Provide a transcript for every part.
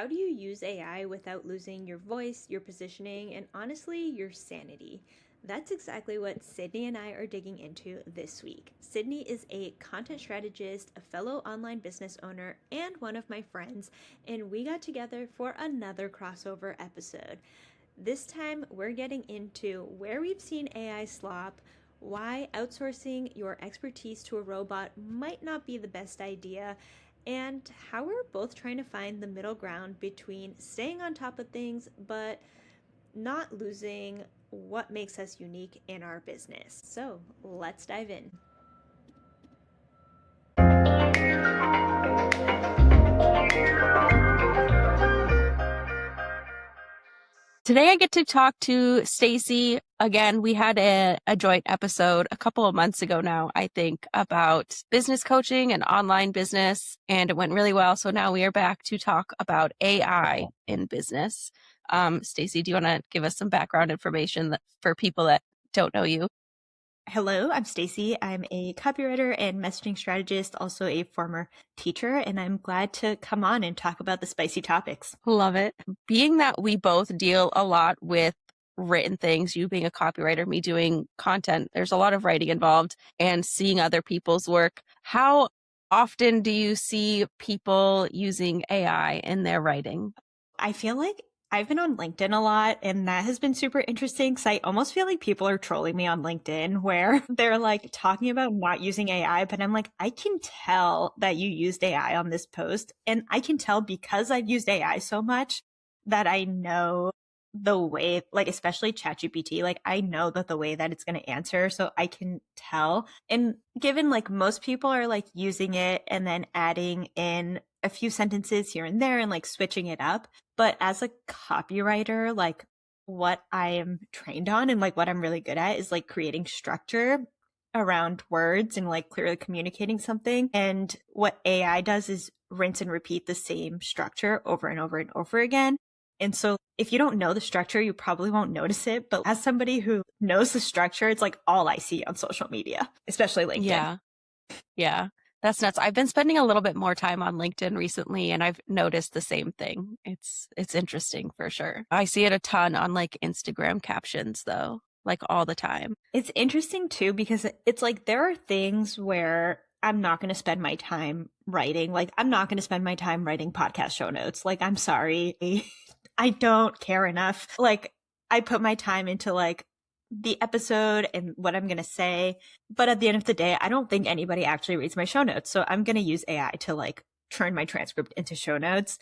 How do you use AI without losing your voice, your positioning, and honestly, your sanity? That's exactly what Sydney and I are digging into this week. Sydney is a content strategist, a fellow online business owner, and one of my friends, and we got together for another crossover episode. This time, we're getting into where we've seen AI slop, why outsourcing your expertise to a robot might not be the best idea, and how we're both trying to find the middle ground between staying on top of things but not losing what makes us unique in our business. So let's dive in. Today I get to talk to Stacy. Again, we had a joint episode a couple of months ago now, I think, about business coaching and online business, and it went really well. So now we are back to talk about AI in business. Stacy, do you want to give us some background information for people that don't know you? Hello, I'm Stacy. I'm a copywriter and messaging strategist, also a former teacher, and I'm glad to come on and talk about the spicy topics. Love it. Being that we both deal a lot with written things, you being a copywriter, me doing content, there's a lot of writing involved and seeing other people's work. How often do you see people using AI in their writing? I feel like I've been on LinkedIn a lot, and that has been super interesting because I almost feel like people are trolling me on LinkedIn where they're like talking about not using AI, but I'm like, I can tell that you used AI on this post. And I can tell because I've used AI so much that I know the way, like, especially ChatGPT, like, I know that the way that it's going to answer. So I can tell. And given like most people are like using it and then adding in a few sentences here and there and like switching it up. But as a copywriter, like what I am trained on and like what I'm really good at is like creating structure around words and like clearly communicating something. And what AI does is rinse and repeat the same structure over and over and over again. And so if you don't know the structure, you probably won't notice it. But as somebody who knows the structure, it's like all I see on social media, especially LinkedIn. Yeah. Yeah. That's nuts. I've been spending a little bit more time on LinkedIn recently and I've noticed the same thing. It's interesting for sure. I see it a ton on like Instagram captions though, like all the time. It's interesting too, because it's like there are things where I'm not going to spend my time writing. Like, I'm not going to spend my time writing podcast show notes. Like, I'm sorry. I don't care enough. Like, I put my time into like the episode and what I'm going to say. But at the end of the day, I don't think anybody actually reads my show notes. So I'm going to use AI to like turn my transcript into show notes.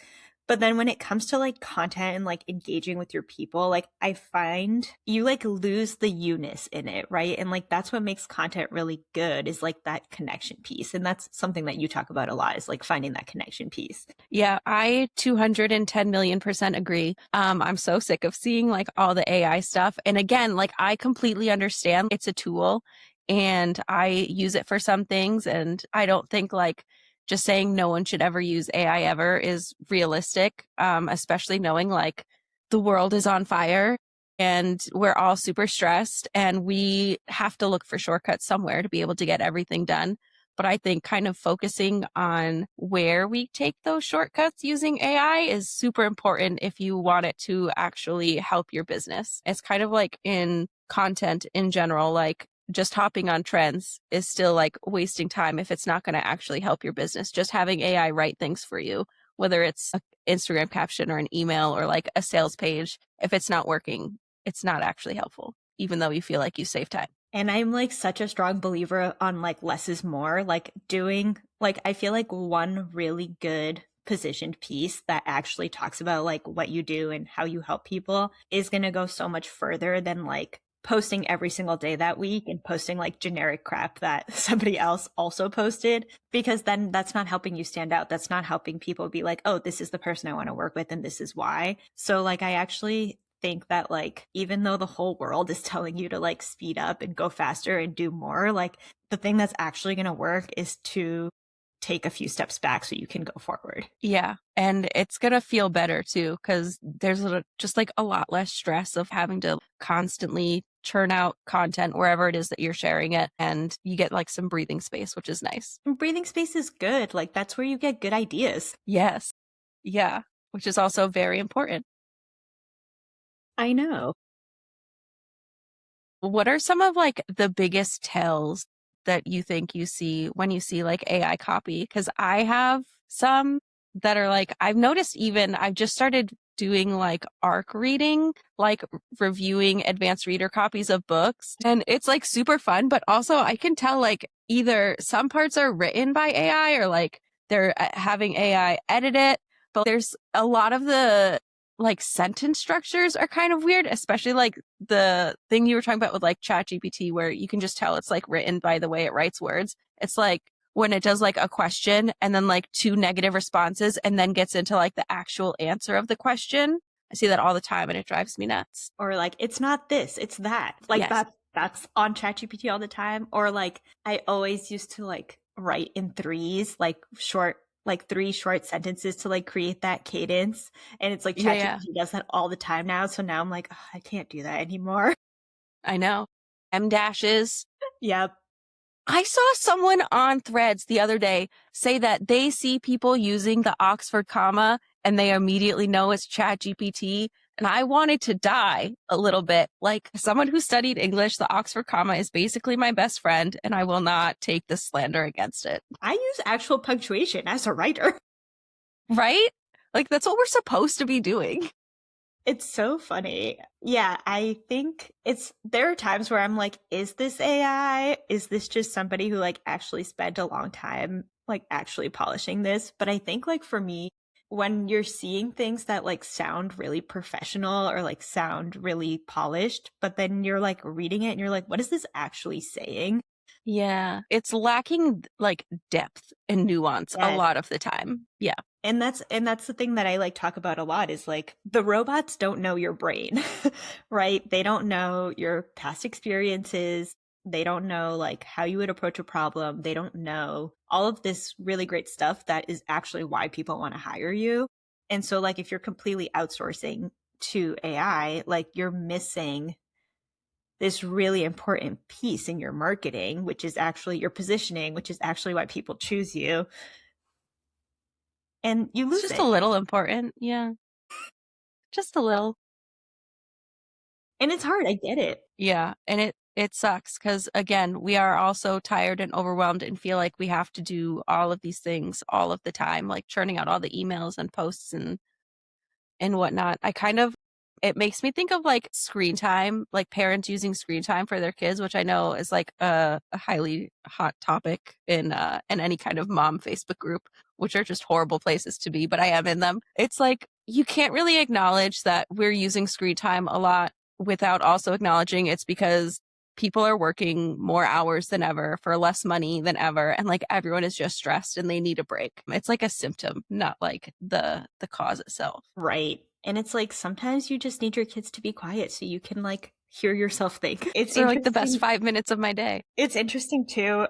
But then when it comes to like content and like engaging with your people, like I find you like lose the you-ness in it, right? And like that's what makes content really good is like that connection piece. And that's something that you talk about a lot is like finding that connection piece. Yeah, I 210 million% agree. I'm so sick of seeing like all the AI stuff. And again, like I completely understand it's a tool and I use it for some things. And I don't think like just saying no one should ever use AI ever is realistic, especially knowing like the world is on fire and we're all super stressed and we have to look for shortcuts somewhere to be able to get everything done. But I think kind of focusing on where we take those shortcuts using AI is super important if you want it to actually help your business. It's kind of like in content in general, like just hopping on trends is still like wasting time if it's not going to actually help your business. Just having AI write things for you, whether it's an Instagram caption or an email or like a sales page, if it's not working, it's not actually helpful, even though you feel like you save time. And I'm like such a strong believer on like less is more, like doing like I feel like one really good positioned piece that actually talks about like what you do and how you help people is going to go so much further than like posting every single day that week and posting like generic crap that somebody else also posted, because then that's not helping you stand out. That's not helping people be like, oh, this is the person I want to work with and this is why. So like I actually think that like even though the whole world is telling you to like speed up and go faster and do more, like the thing that's actually going to work is to take a few steps back so you can go forward. Yeah. And it's going to feel better too, because there's just like a lot less stress of having to constantly churn out content wherever it is that you're sharing it. And you get like some breathing space, which is nice. And breathing space is good. Like that's where you get good ideas. Yes. Yeah. which is also very important. I know. What are some of like the biggest tells that you think you see when you see like AI copy? Because I have some that are like, I've noticed even I've just started doing like ARC reading, like reviewing advanced reader copies of books. And it's like super fun, but also I can tell like either some parts are written by AI or like they're having AI edit it. But there's a lot of the like sentence structures are kind of weird, especially like the thing you were talking about with like ChatGPT, where you can just tell it's like written by the way it writes words. It's like when it does like a question and then like two negative responses and then gets into like the actual answer of the question. I see that all the time and it drives me nuts. Or like, it's not this, it's that. Like Yes. that's on ChatGPT all the time. Or like, I always used to like write in threes, like three short sentences to like create that cadence. And it's like Yeah, yeah. ChatGPT does that all the time now. So now I'm like, oh, I can't do that anymore. I know. M dashes. Yep. I saw someone on Threads the other day say that they see people using the Oxford comma and they immediately know it's ChatGPT. And I wanted to die a little bit. Like someone who studied English, the Oxford comma is basically my best friend, and I will not take the slander against it. I use actual punctuation as a writer. Right? Like that's what we're supposed to be doing. It's so funny. Yeah, I think there are times where I'm like, is this AI? Is this just somebody who like actually spent a long time like actually polishing this? But I think like for me, when you're seeing things that like sound really professional or like sound really polished, but then you're like reading it and you're like, what is this actually saying? Yeah. It's lacking like depth and nuance a Yes. lot of the time. Yeah. And that's the thing that I like talk about a lot is like the robots don't know your brain, right? They don't know your past experiences. They don't know like how you would approach a problem. They don't know all of this really great stuff that is actually why people want to hire you. And so like if you're completely outsourcing to AI, like you're missing this really important piece in your marketing, which is actually your positioning, which is actually why people choose you, and you It's lose just a it. little important. Yeah. Just a little. And it's hard, I get it. Yeah, and it sucks because again, we are also tired and overwhelmed and feel like we have to do all of these things all of the time, like churning out all the emails and posts and whatnot. It makes me think of like screen time, like parents using screen time for their kids, which I know is like a highly hot topic in any kind of mom Facebook group, which are just horrible places to be, but I am in them. It's like you can't really acknowledge that we're using screen time a lot without also acknowledging it's because people are working more hours than ever for less money than ever, and like everyone is just stressed and they need a break. It's like a symptom, not like the cause itself. Right. And it's like sometimes you just need your kids to be quiet so you can like hear yourself think. It's They're like the best interesting. 5 minutes of my day. It's interesting too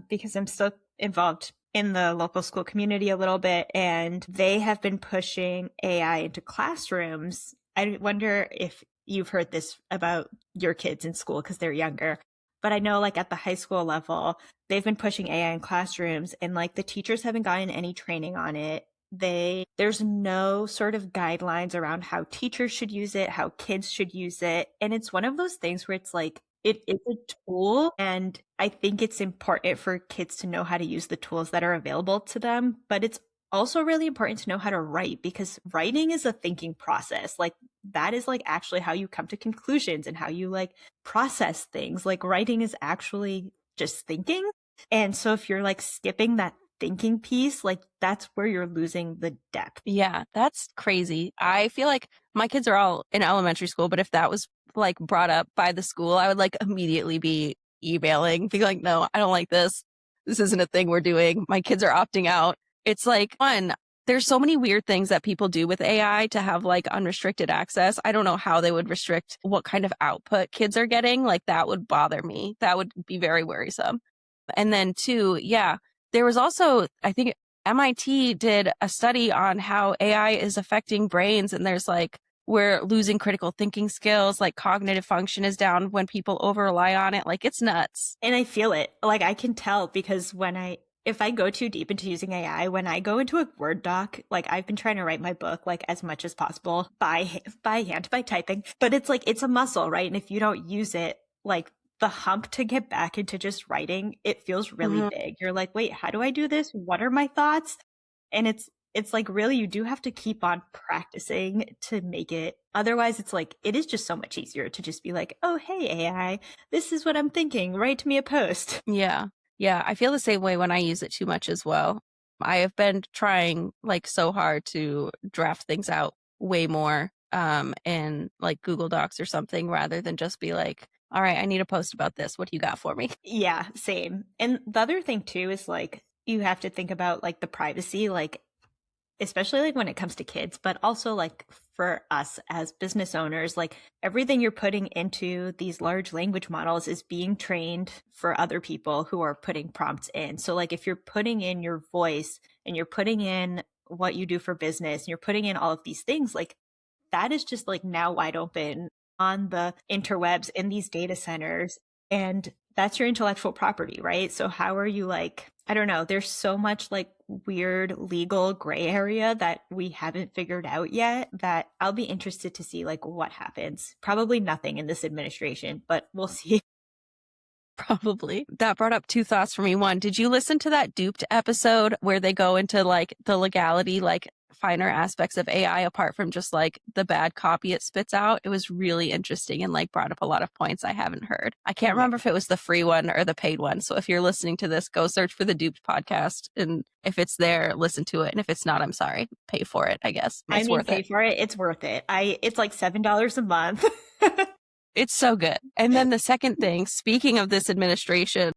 because I'm still involved in the local school community a little bit, and they have been pushing AI into classrooms. I wonder if you've heard this about your kids in school because they're younger. But I know like at the high school level, they've been pushing AI in classrooms and like the teachers haven't gotten any training on it. There's no sort of guidelines around how teachers should use it, how kids should use it. And it's one of those things where it's like it is a tool, and I think it's important for kids to know how to use the tools that are available to them, but it's also really important to know how to write because writing is a thinking process. Like that is like actually how you come to conclusions and how you like process things. Like writing is actually just thinking. And so if you're like skipping that thinking piece, like that's where you're losing the depth. Yeah, that's crazy. I feel like my kids are all in elementary school, but if that was like brought up by the school, I would like immediately be emailing, be like, no, I don't like this. This isn't a thing we're doing. My kids are opting out. It's like, one, there's so many weird things that people do with AI to have like unrestricted access. I don't know how they would restrict what kind of output kids are getting. Like that would bother me. That would be very worrisome. And then two, yeah, there was also, I think MIT did a study on how AI is affecting brains, and there's like, we're losing critical thinking skills, like cognitive function is down when people over rely on it. Like it's nuts. And I feel it. Like I can tell because when if I go too deep into using AI, when I go into a Word doc, like I've been trying to write my book like as much as possible by hand, by typing, but it's like it's a muscle, right? And if you don't use it, like the hump to get back into just writing, it feels really big. You're like, wait, how do I do this? What are my thoughts? And it's like really you do have to keep on practicing to make it. Otherwise, it's like it is just so much easier to just be like, oh, hey, AI, this is what I'm thinking. Write me a post. Yeah. Yeah. I feel the same way when I use it too much as well. I have been trying like so hard to draft things out way more in like Google Docs or something rather than just be like, all right, I need a post about this. What do you got for me? Yeah, same. And the other thing too is like you have to think about like the privacy, like especially like when it comes to kids, but also like for us as business owners, like everything you're putting into these large language models is being trained for other people who are putting prompts in. So like if you're putting in your voice and you're putting in what you do for business and you're putting in all of these things, like that is just like now wide open on the interwebs in these data centers. And that's your intellectual property, right? So how are you like, I don't know, there's so much like weird legal gray area that we haven't figured out yet that I'll be interested to see like what happens. Probably nothing in this administration, but we'll see. Probably. That brought up two thoughts for me. One, did you listen to that Duped episode where they go into like the legality, like finer aspects of AI apart from just like the bad copy it spits out? It was really interesting and like brought up a lot of points I haven't heard. I can't remember if it was the free one or the paid one. So if you're listening to this, go search for the Duped podcast. And if it's there, listen to it. And if it's not, I'm sorry. Pay for it, I guess. It's worth pay it. for it. It's worth it. It's like $7 a month. It's so good. And then the second thing, speaking of this administration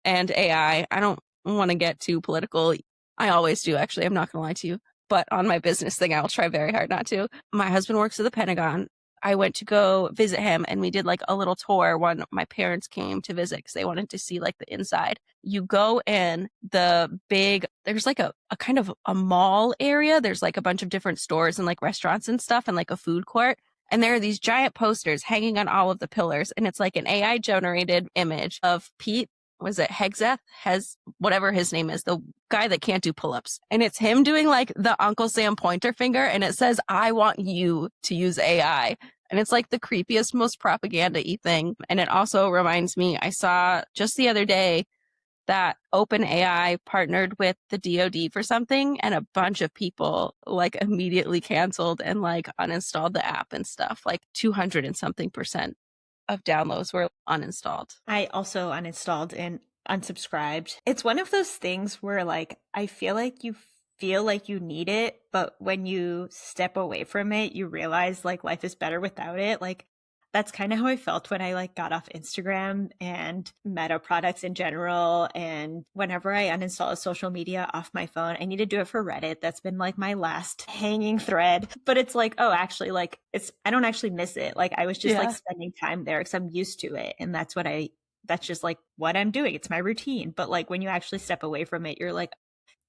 and AI, I don't want to get too political. I always do, actually. I'm not going to lie to you. But on my business thing, I'll try very hard not to. My husband works at the Pentagon. I went to go visit him and we did like a little tour when my parents came to visit because they wanted to see like the inside. You go in the big, there's like a kind of a mall area. There's like a bunch of different stores and like restaurants and stuff and like a food court. And there are these giant posters hanging on all of the pillars. And it's like an AI generated image of Pete. Was it Hegseth? Whatever his name is, the guy that can't do pull-ups. And it's him doing like the Uncle Sam pointer finger. And it says, I want you to use AI. And it's like the creepiest, most propaganda-y thing. And it also reminds me, I saw just the other day that OpenAI partnered with the DoD for something, and a bunch of people like immediately canceled and like uninstalled the app and stuff. Like 200 and something percent of downloads were uninstalled. I also uninstalled and unsubscribed. It's one of those things where like I feel like you need it, but when you step away from it, you realize like life is better without it. Like that's kind of how I felt when I like got off Instagram and Meta products in general. And whenever I uninstall a social media off my phone, I need to do it for Reddit. That's been like my last hanging thread. But it's like, oh, actually, like I don't actually miss it. Like I was just like spending time there because I'm used to it. And that's just like what I'm doing. It's my routine. But like when you actually step away from it, you're like,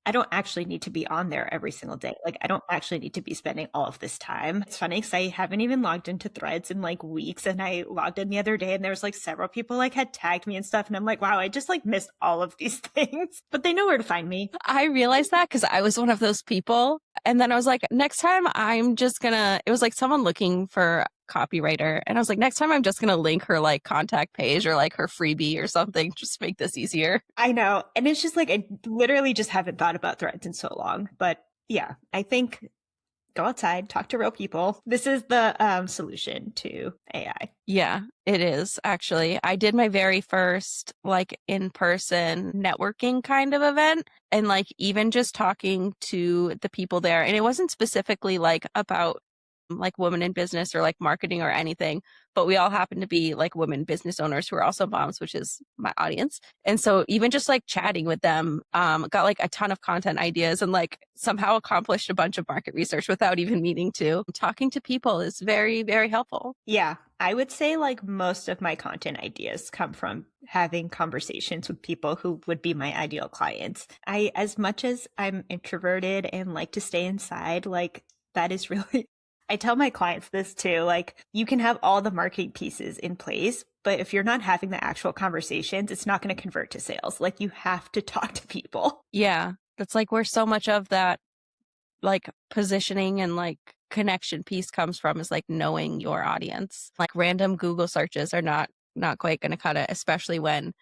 I don't actually need to be on there every single day. Like, I don't actually need to be spending all of this time. It's funny because I haven't even logged into Threads in like weeks. And I logged in the other day and there was like several people like had tagged me and stuff. And I'm like, wow, I just like missed all of these things, but they know where to find me. I realized that because I was one of those people. And then I was like, next time I'm just gonna, it was like someone looking for copywriter. And I was like, next time I'm just going to link her like contact page or like her freebie or something. Just make this easier. I know. And it's just like, I literally just haven't thought about Threads in so long. But yeah, I think go outside, talk to real people. This is the solution to AI. Yeah, it is actually. I did my very first like in-person networking kind of event and like even just talking to the people there. And it wasn't specifically like about like women in business or like marketing or anything, but we all happen to be like women business owners who are also moms, which is my audience. And so even just like chatting with them, got like a ton of content ideas and like somehow accomplished a bunch of market research without even meaning to. Talking to people is very, very helpful. Yeah. I would say like most of my content ideas come from having conversations with people who would be my ideal clients. As much as I'm introverted and like to stay inside, like that is really I tell my clients this too. Like, you can have all the marketing pieces in place, but if you're not having the actual conversations, it's not going to convert to sales. Like, you have to talk to people. Yeah. That's like where so much of that like positioning and like connection piece comes from is like knowing your audience. Like random Google searches are not quite going to cut it, especially when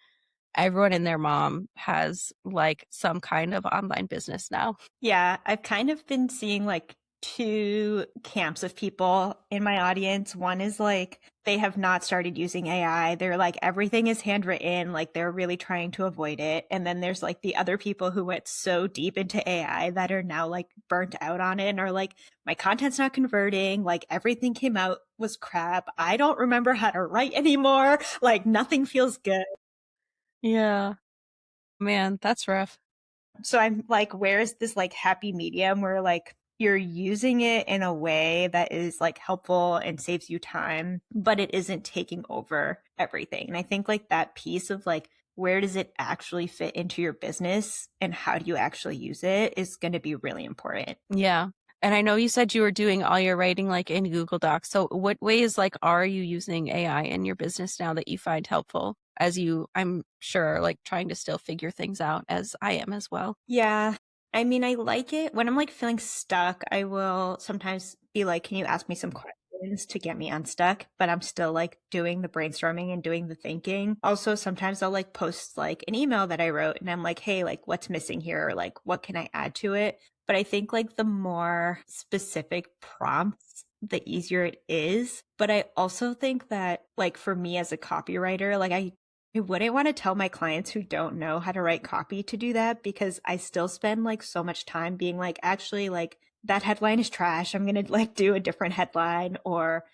everyone and their mom has like some kind of online business now. Yeah, I've kind of been seeing like two camps of people in my audience. One is like they have not started using AI. They're like everything is handwritten, like they're really trying to avoid it. And then there's like the other people who went so deep into AI that are now like burnt out on it and are like, my content's not converting. Like everything came out was crap. I don't remember how to write anymore. Like nothing feels good. Yeah. Man, that's rough. So I'm like, where's this like happy medium where like you're using it in a way that is like helpful and saves you time, but it isn't taking over everything. And I think like that piece of like, where does it actually fit into your business and how do you actually use it is going to be really important. Yeah. And I know you said you were doing all your writing like in Google Docs. So what ways like are you using AI in your business now that you find helpful as you, I'm sure, like trying to still figure things out as I am as well? Yeah. I mean, I like it when I'm like feeling stuck. I will sometimes be like, can you ask me some questions to get me unstuck? But I'm still like doing the brainstorming and doing the thinking. Also, sometimes I'll like post like an email that I wrote and I'm like, hey, like what's missing here? Or like, what can I add to it? But I think like the more specific prompts, the easier it is. But I also think that like for me as a copywriter, like I wouldn't want to tell my clients who don't know how to write copy to do that because I still spend like so much time being like, actually, like that headline is trash. I'm going to like do a different headline. Or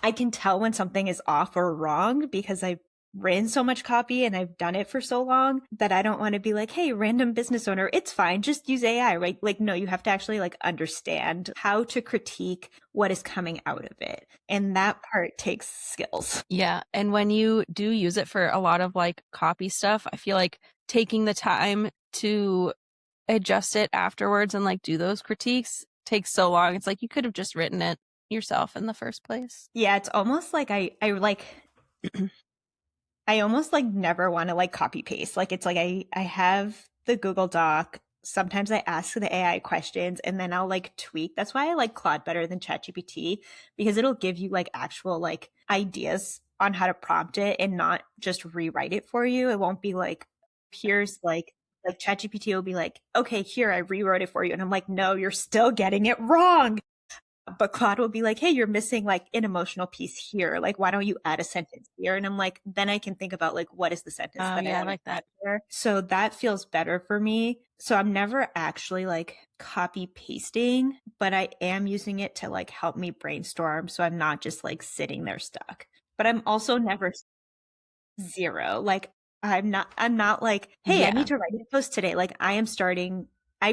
I can tell when something is off or wrong because I've written so much copy and I've done it for so long that I don't want to be like, hey, random business owner, it's fine. Just use AI, right? Like, no, you have to actually like understand how to critique what is coming out of it. And that part takes skills. Yeah. And when you do use it for a lot of like copy stuff, I feel like taking the time to adjust it afterwards and like do those critiques takes so long. It's like you could have just written it yourself in the first place. Yeah, it's almost like I like I almost like never want to like copy paste. Like it's like I have the Google Doc. Sometimes I ask the AI questions and then I'll like tweak. That's why I like Claude better than ChatGPT because it'll give you like actual like ideas on how to prompt it and not just rewrite it for you. It won't be like here's like ChatGPT will be like, okay, here I rewrote it for you. And I'm like, no, you're still getting it wrong. But Claude will be like, hey, you're missing like an emotional piece here. Like, why don't you add a sentence here? And I'm like, then I can think about like, what is the sentence Oh, that I yeah, I want like to add that. here? So that feels better for me. So I'm never actually like copy pasting, but I am using it to like help me brainstorm. So I'm not just like sitting there stuck. But I'm also never zero. Like I'm not like, hey, I need Yeah. to write a post today. Like I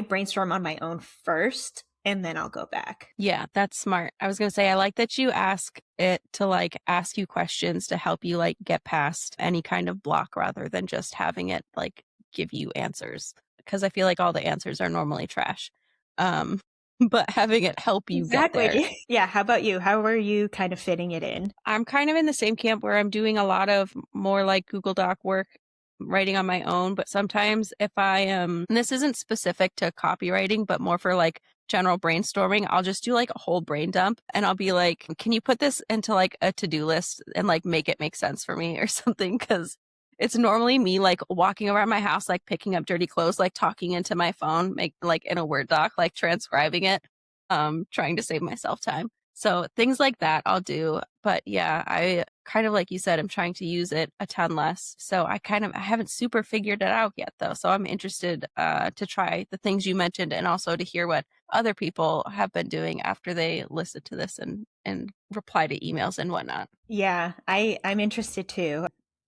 brainstorm on my own first and then I'll go back. Yeah, that's smart. I was going to say, I like that you ask it to like ask you questions to help you like get past any kind of block rather than just having it like give you answers. Because I feel like all the answers are normally trash. Um, but having it help you get there. Exactly. Yeah. How about you? How are you kind of fitting it in? I'm kind of in the same camp where I'm doing a lot of more like Google Doc work, writing on my own. But sometimes if I am, and this isn't specific to copywriting, but more for like general brainstorming, I'll just do like a whole brain dump and I'll be like, can you put this into like a to-do list and like make it make sense for me or something? Cause it's normally me like walking around my house, like picking up dirty clothes, like talking into my phone, make like in a Word doc, like transcribing it, trying to save myself time. So things like that I'll do. But yeah, I kind of like you said, I'm trying to use it a ton less. So I haven't super figured it out yet though. So I'm interested to try the things you mentioned and also to hear what other people have been doing after they listen to this and reply to emails and whatnot. Yeah, I'm interested too.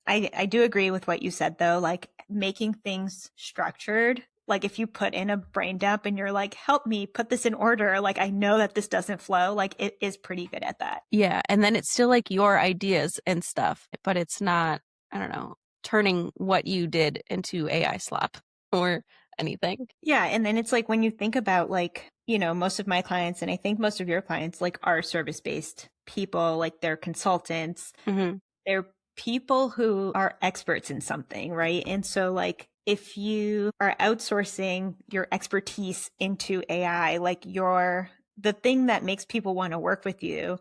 I do agree with what you said though, like making things structured. Like if you put in a brain dump and you're like, help me put this in order, like I know that this doesn't flow, like it is pretty good at that. Yeah. And then it's still like your ideas and stuff, but it's not, I don't know, turning what you did into AI slop or anything. Yeah. And then it's like when you think about like, most of my clients, and I think most of your clients, like, are service-based people, like they're consultants, Hmm. they're people who are experts in something, right? And so like if you are outsourcing your expertise into AI, like the thing that makes people want to work with you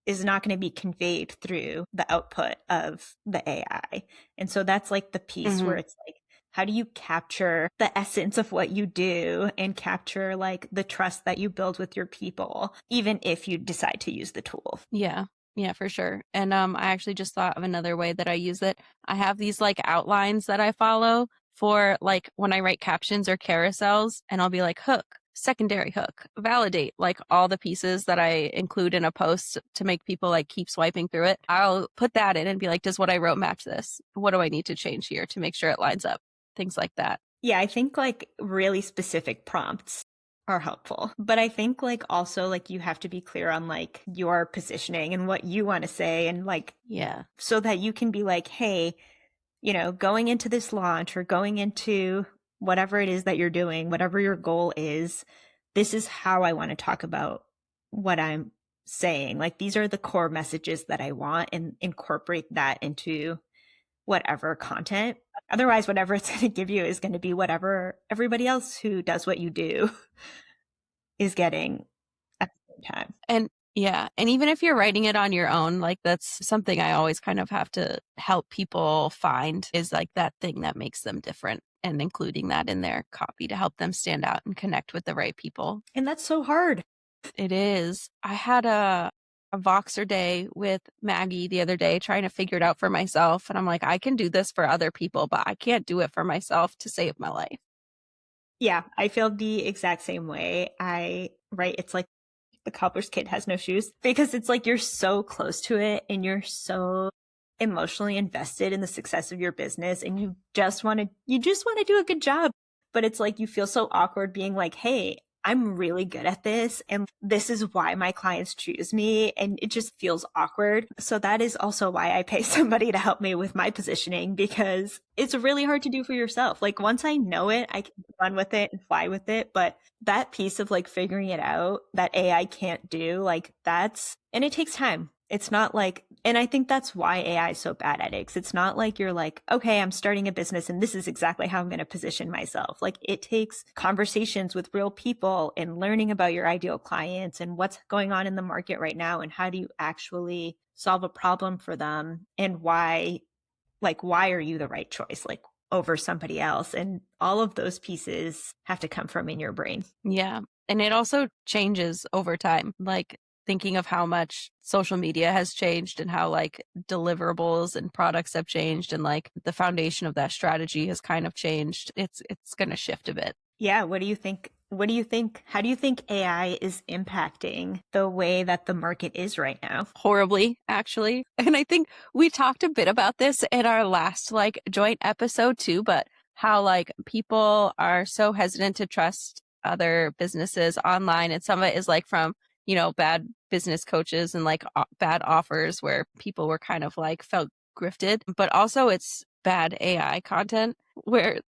is not going to be conveyed through the output of the AI. And so that's like the piece Hmm. where it's like, how do you capture the essence of what you do and capture like the trust that you build with your people, even if you decide to use the tool? Yeah. Yeah, for sure. And I actually just thought of another way that I use it. I have these like outlines that I follow for like when I write captions or carousels, and I'll be like hook, secondary hook, validate, like all the pieces that I include in a post to make people like keep swiping through it. I'll put that in and be like, does what I wrote match this? What do I need to change here to make sure it lines up? Things like that. Yeah, I think like really specific prompts are helpful. But I think like also like you have to be clear on like your positioning and what you want to say, and like Yeah. so that you can be like, hey, going into this launch or going into whatever it is that you're doing, whatever your goal is, this is how I want to talk about what I'm saying. Like these are the core messages that I want, and incorporate that into whatever content. Otherwise, whatever it's going to give you is going to be whatever everybody else who does what you do is getting at the same time. And yeah, and even if you're writing it on your own, like that's something I always kind of have to help people find is like that thing that makes them different, and including that in their copy to help them stand out and connect with the right people. And that's so hard. It is. I had a Voxer day with Maggie the other day trying to figure it out for myself. And I'm like, I can do this for other people, but I can't do it for myself to save my life. Yeah, I feel the exact same way. Right, it's like the cobbler's kid has no shoes, because it's like you're so close to it and you're so emotionally invested in the success of your business, and you just want to do a good job. But it's like you feel so awkward being like, hey, I'm really good at this and this is why my clients choose me, and it just feels awkward. So that is also why I pay somebody to help me with my positioning, because it's really hard to do for yourself. Like once I know it, I can run with it and fly with it, but that piece of like figuring it out that AI can't do, like and it takes time. It's not like, and I think that's why AI is so bad at it. 'Cause it's not like you're like, okay, I'm starting a business and this is exactly how I'm going to position myself. Like it takes conversations with real people and learning about your ideal clients and what's going on in the market right now and how do you actually solve a problem for them, and why are you the right choice? Like over somebody else. And all of those pieces have to come from in your brain. Yeah. And it also changes over time. Like thinking of how much social media has changed and how like deliverables and products have changed, and like the foundation of that strategy has kind of changed. It's going to shift a bit. Yeah. What do you think? What do you think? How do you think AI is impacting the way that the market is right now? Horribly, actually. And I think we talked a bit about this in our last like joint episode too, but how like people are so hesitant to trust other businesses online. And some of it is like from, bad business coaches and like bad offers where people were kind of like felt grifted, but also it's bad AI content where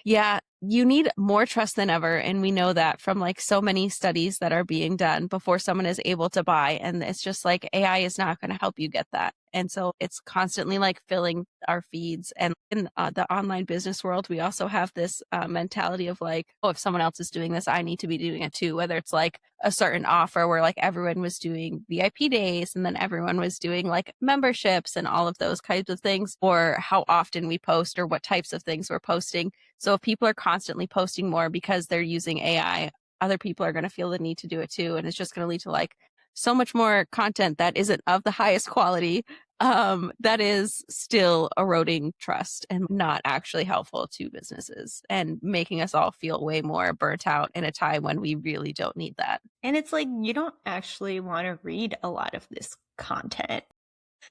yeah, you need more trust than ever. And we know that from like so many studies that are being done before someone is able to buy. And it's just like AI is not going to help you get that. And so it's constantly like filling our feeds. And in the online business world, we also have this mentality of like, oh, if someone else is doing this, I need to be doing it too. Whether it's like a certain offer where like everyone was doing VIP days and then everyone was doing like memberships and all of those kinds of things, or how often we post or what types of things we're posting. So if people are constantly posting more because they're using AI, other people are going to feel the need to do it too. And it's just going to lead to like so much more content that isn't of the highest quality, that is still eroding trust and not actually helpful to businesses and making us all feel way more burnt out in a time when we really don't need that. And it's like you don't actually want to read a lot of this content.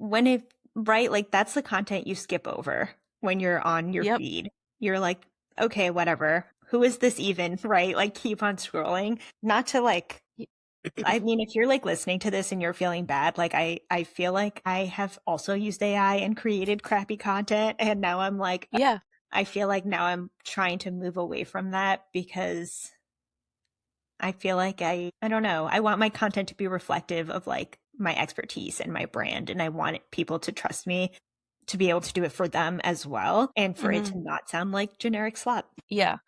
Right, like that's the content you skip over when you're on your Yep. feed. You're like, okay, whatever. Who is this even? Right? Like keep on scrolling. Not to like, I mean, if you're like listening to this and you're feeling bad, like I feel like I have also used AI and created crappy content. And now I'm like, Yeah. I feel like now I'm trying to move away from that because I feel like I don't know, I want my content to be reflective of like my expertise and my brand. And I want people to trust me to be able to do it for them as well. And for it Mm-hmm. to not sound like generic slop. Yeah.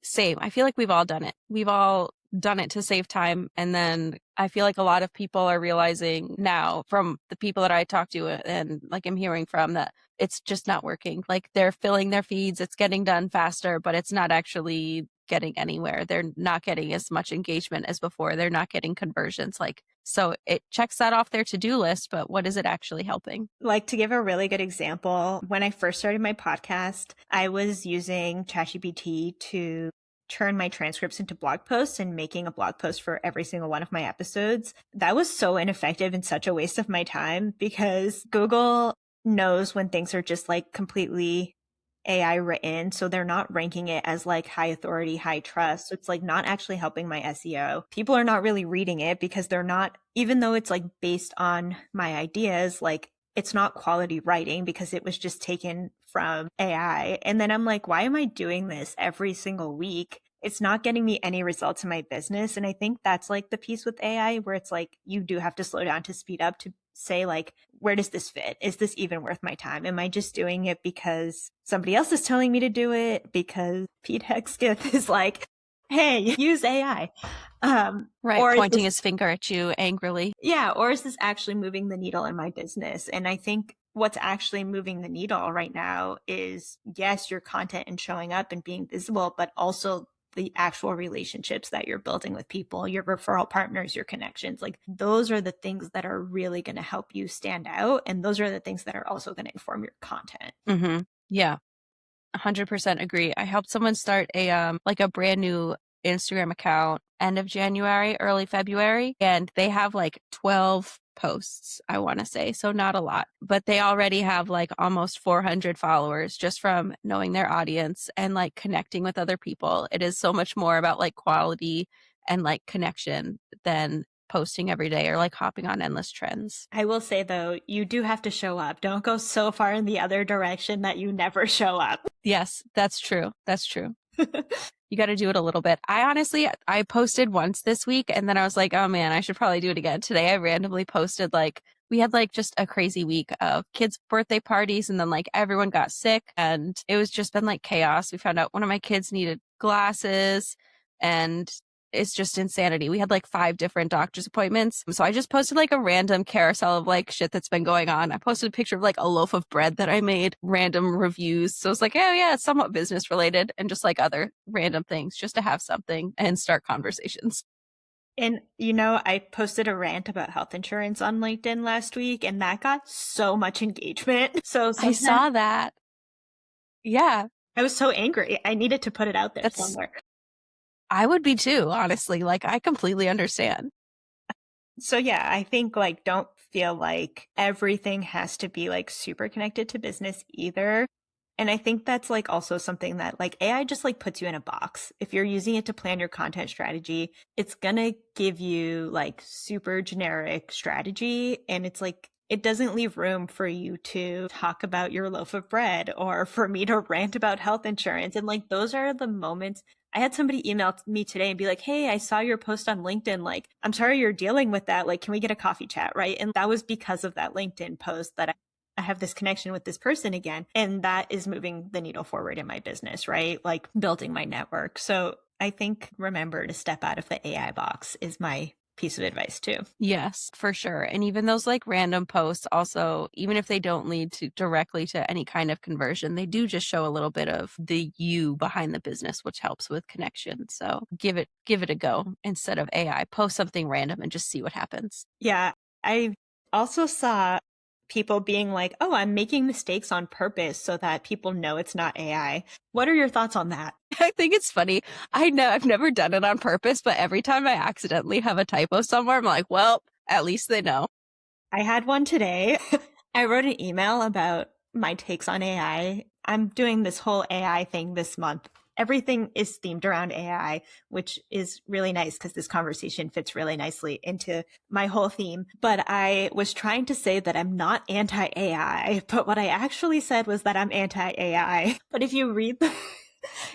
Same. I feel like we've all done it. We've all done it to save time. And then I feel like a lot of people are realizing now from the people that I talk to and like I'm hearing from that it's just not working. Like they're filling their feeds, it's getting done faster, but it's not actually getting anywhere. They're not getting as much engagement as before. They're not getting conversions. Like, so it checks that off their to-do list, but what is it actually helping? Like, to give a really good example, when I first started my podcast, I was using ChatGPT to turn my transcripts into blog posts and making a blog post for every single one of my episodes. That was so ineffective and such a waste of my time because Google knows when things are just like completely AI written. So they're not ranking it as like high authority, high trust. So it's like not actually helping my SEO. People are not really reading it because they're not, even though it's like based on my ideas, like it's not quality writing because it was just taken from AI. And then I'm like, why am I doing this every single week? It's not getting me any results in my business. And I think that's like the piece with AI where it's like you do have to slow down to speed up to say like, where does this fit? Is this even worth my time? Am I just doing it because somebody else is telling me to do it? Because Pete Hegseth is like, hey, use AI. Right. Or is Pointing this, his finger at you angrily. yeah, or is this actually moving the needle in my business? And I think what's actually moving the needle right now is yes, your content and showing up and being visible, but also the actual relationships that you're building with people, your referral partners, your connections. Like those are the things that are really going to help you stand out. And those are the things that are also going to inform your content. Mm-hmm. Yeah. 100% agree. I helped someone start a like a brand new Instagram account end of January, early February, and they have like 12 posts, I want to say. So not a lot, but they already have like almost 400 followers just from knowing their audience and like connecting with other people. It is so much more about like quality and like connection than posting every day or like hopping on endless trends. I will say though, you do have to show up. Don't go so far in the other direction that you never show up. Yes, that's true. That's true. You got to do it a little bit. I posted once this week and then I was like, oh man, I should probably do it again. Today I randomly posted like, we had like just a crazy week of kids' birthday parties and then like everyone got sick and it was just been like chaos. We found out one of my kids needed glasses and it's just insanity. We had like 5 different doctor's appointments. So I just posted like a random carousel of like shit that's been going on. I posted a picture of like a loaf of bread that I made, random reviews. So it's like, oh yeah, it's somewhat business related and just like other random things just to have something and start conversations. And, you know, I posted a rant about health insurance on LinkedIn last week, and that got so much engagement. So I sometimes saw that. Yeah, I was so angry. I needed to put it out there that's, somewhere. I would be too, honestly. Like, I completely understand. So yeah, I think like don't feel like everything has to be like super connected to business either. And I think that's like also something that like AI just like puts you in a box. If you're using it to plan your content strategy, it's gonna give you like super generic strategy. And it's like, it doesn't leave room for you to talk about your loaf of bread or for me to rant about health insurance. And like, those are the moments. I had somebody email me today and be like, hey, I saw your post on LinkedIn. Like, I'm sorry you're dealing with that. Like, can we get a coffee chat? Right. And that was because of that LinkedIn post that I have this connection with this person again. And that is moving the needle forward in my business, right? Like building my network. So I think remember to step out of the AI box is my piece of advice too. Yes, for sure. And even those like random posts also, even if they don't lead to directly to any kind of conversion, they do just show a little bit of the you behind the business, which helps with connection. So give it a go instead of AI. Post something random and just see what happens. Yeah. I also saw people being like, oh, I'm making mistakes on purpose so that people know it's not AI. What are your thoughts on that? I think it's funny. I know I've never done it on purpose, but every time I accidentally have a typo somewhere, I'm like, well, at least they know. I had one today. I wrote an email about my takes on AI. I'm doing this whole AI thing this month. everything is themed around AI, which is really nice because this conversation fits really nicely into my whole theme. But I was trying to say that I'm not anti AI, but what I actually said was that I'm anti AI. But if you read the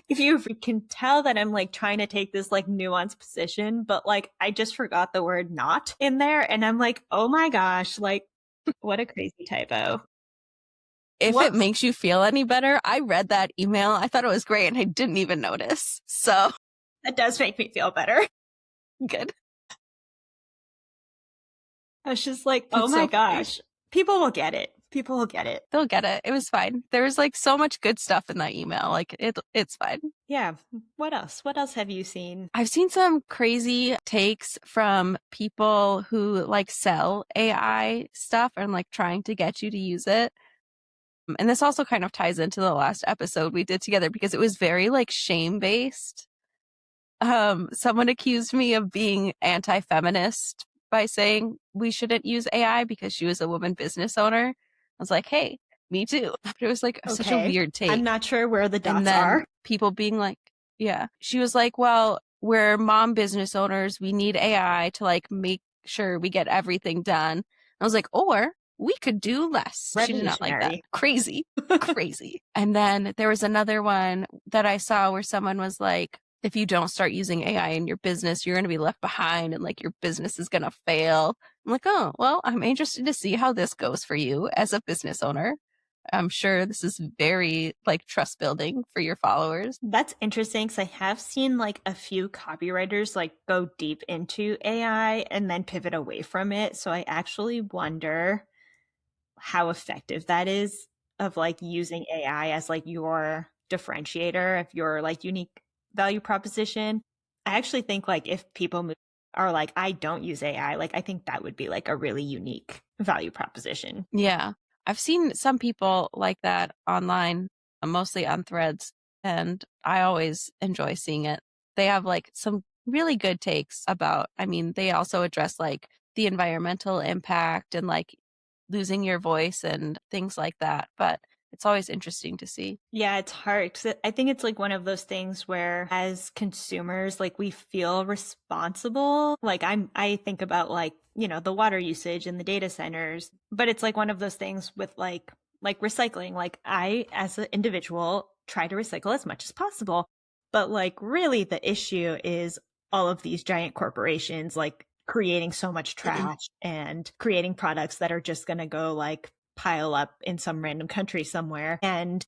if you can tell that I'm like trying to take this like nuanced position, but like I just forgot the word not in there. And I'm like, oh my gosh, like what a crazy typo. If it Whoops. makes you feel any better, I read that email. I thought it was great and I didn't even notice. So That does make me feel better. good. I was just like, oh It's my so funny. gosh, people will get it. People will get it. They'll get it. It was fine. There was like so much good stuff in that email. Like it's fine. Yeah. What else? What else have you seen? I've seen some crazy takes from people who like sell AI stuff and like trying to get you to use it. And this also kind of ties into the last episode we did together because it was very like shame based. Someone accused me of being anti-feminist by saying we shouldn't use AI because she was a woman business owner. I was like, hey, me too. But it was like such a Okay. weird I'm take. not sure where the And dots then are. people being like, yeah, she was like, well, we're mom business owners. We need AI to like make sure we get everything done. I was like, or we could do less. She did not like that. Revolutionary. Crazy, crazy. And then there was another one that I saw where someone was like, if you don't start using AI in your business, you're going to be left behind and like your business is going to fail. I'm like, oh, well, I'm interested to see how this goes for you as a business owner. I'm sure this is very like trust building for your followers. That's interesting because I have seen like a few copywriters like go deep into AI and then pivot away from it. So I actually wonder how effective that is of like using AI as like your differentiator of your like unique value proposition. I actually think like if people are like, I don't use AI, like I think that would be like a really unique value proposition. Yeah. I've seen some people like that online, mostly on threads, and I always enjoy seeing it. They have like some really good takes about, I mean, they also address like the environmental impact and like losing your voice and things like that. But it's always interesting to see. Yeah, it's hard. 'Cause I think it's like one of those things where as consumers, like we feel responsible. Like I think about like, you know, the water usage in the data centers, but it's like one of those things with like recycling. Like I, as an individual, try to recycle as much as possible. But like really the issue is all of these giant corporations like creating so much trash and creating products that are just going to go like pile up in some random country somewhere. And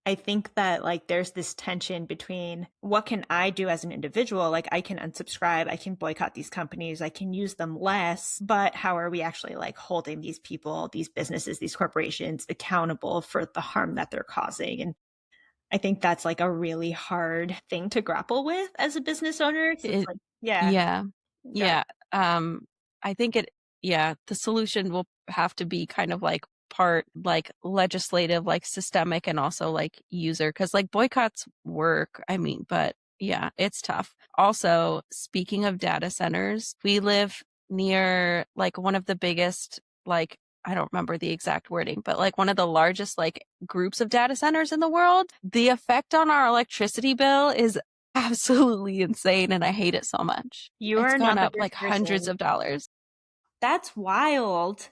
I think that like there's this tension between what can I do as an individual? Like I can unsubscribe, I can boycott these companies, I can use them less, but how are we actually like holding these people, these businesses, these corporations accountable for the harm that they're causing? And I think that's like a really hard thing to grapple with as a business owner. So it's It, like, yeah, yeah. go. Yeah. I think yeah, the solution will have to be kind of like part like legislative, like systemic and also like user, because like boycotts work. I mean, but yeah, it's tough. Also, speaking of data centers, we live near like one of the biggest, like, I don't remember the exact wording, but like one of the largest like groups of data centers in the world. The effect on our electricity bill is absolutely insane and I hate it so much. You It's are gone not the up first like hundreds person. of dollars. That's wild.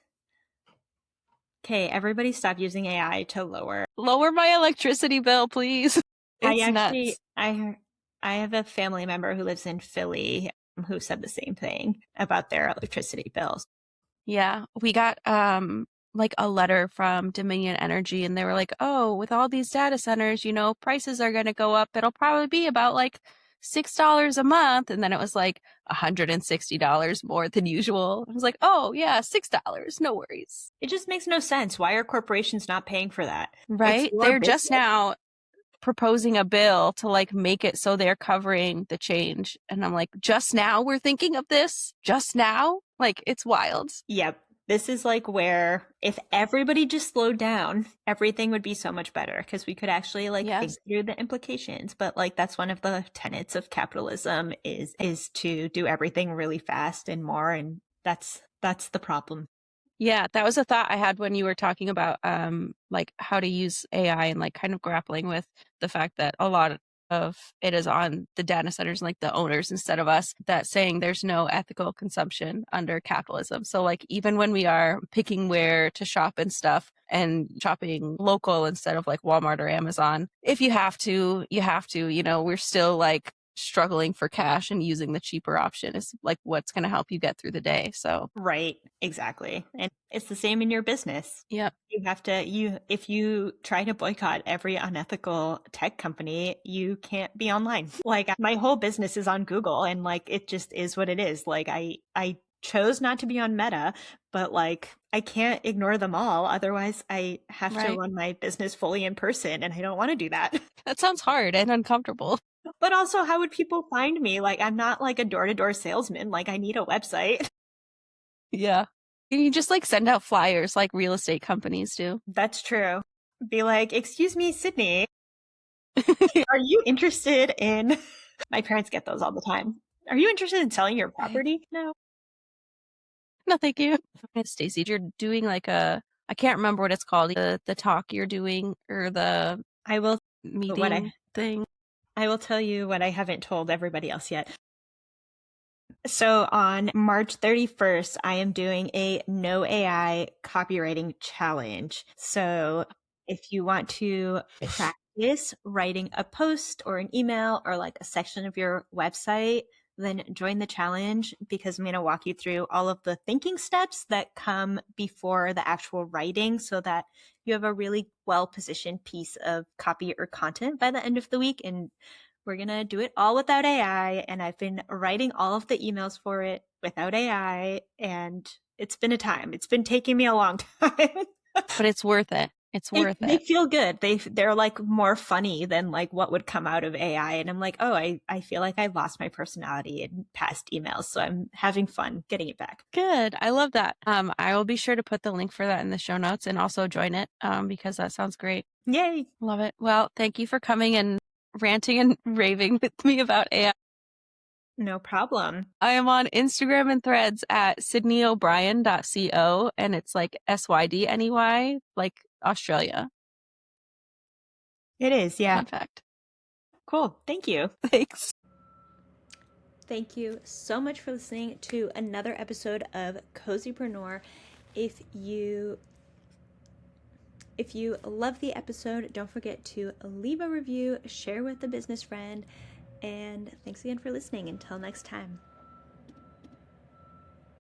Okay, everybody stop using AI to lower. Lower my electricity bill, please. I It's actually nuts. I have a family member who lives in Philly who said the same thing about their electricity bills. Yeah, we got like a letter from Dominion Energy and they were like, "Oh, with all these data centers, you know, prices are going to go up. It'll probably be about like $6 a month." And then it was like $160 more than usual. I was like, "Oh, yeah, $6. No worries." It just makes no sense. Why are corporations not paying for that? It's Right? your They're just business. now proposing a bill to like make it so they're covering the change. And I'm like, just now we're thinking of this? Just now? Like, it's wild. Yep. This is like where if everybody just slowed down, everything would be so much better because we could actually like think Yes. through the implications. But like that's one of the tenets of capitalism is to do everything really fast and more, and that's the problem. Yeah, that was a thought I had when you were talking about like how to use AI and like kind of grappling with the fact that a lot of it is on the data centers, like the owners instead of us, that saying there's no ethical consumption under capitalism. So like even when we are picking where to shop and stuff and shopping local instead of like Walmart or Amazon, if you have to, you have to, we're still like struggling for cash, and using the cheaper option is like what's going to help you get through the day. So Right, exactly. And it's the same in your business. yep. You have to, if you try to boycott every unethical tech company, you can't be online. Like my whole business is on Google, and like it just is what it is. Like I chose not to be on Meta, but like I can't ignore them all. Otherwise, I have to Right. run my business fully in person, and I don't want to do that. That sounds hard and uncomfortable. But also, how would people find me? Like I'm not like a door-to-door salesman. Like I need a website. Yeah. Can you just like send out flyers like real estate companies do? That's true. Be like, excuse me, Sydney, are you interested in? My parents get those all the time. Are you interested in selling your Right. property? No. No, thank you. Stacy, you're doing like I can't remember what it's called, the talk you're doing or the I will what meeting thing. I will tell you what I haven't told everybody else yet. So on March 31st, I am doing a no AI copywriting challenge. So if you want to practice writing a post or an email or like a section of your website, then join the challenge, because I'm going to walk you through all of the thinking steps that come before the actual writing so that you have a really well positioned piece of copy or content by the end of the week. And we're going to do it all without AI. And I've been writing all of the emails for it without AI. And it's been a time. It's been taking me a long time. But it's worth it. It's worth They it. feel good. They're like more funny than like what would come out of AI. And I'm like, oh, I feel like I lost my personality in past emails. So I'm having fun getting it back. Good. I love that. I will be sure to put the link for that in the show notes and also join it because that sounds great. Yay. Love it. Well, thank you for coming and ranting and raving with me about AI. No problem. I am on Instagram and Threads at sydneyobrien.co, and it's like SYDNEY, like Australia. It is. Yeah. Fun fact. Cool. Thank you. Thanks. Thank you so much for listening to another episode of Cozypreneur. If you love the episode, don't forget to leave a review, share with a business friend, and thanks again for listening. Until next time.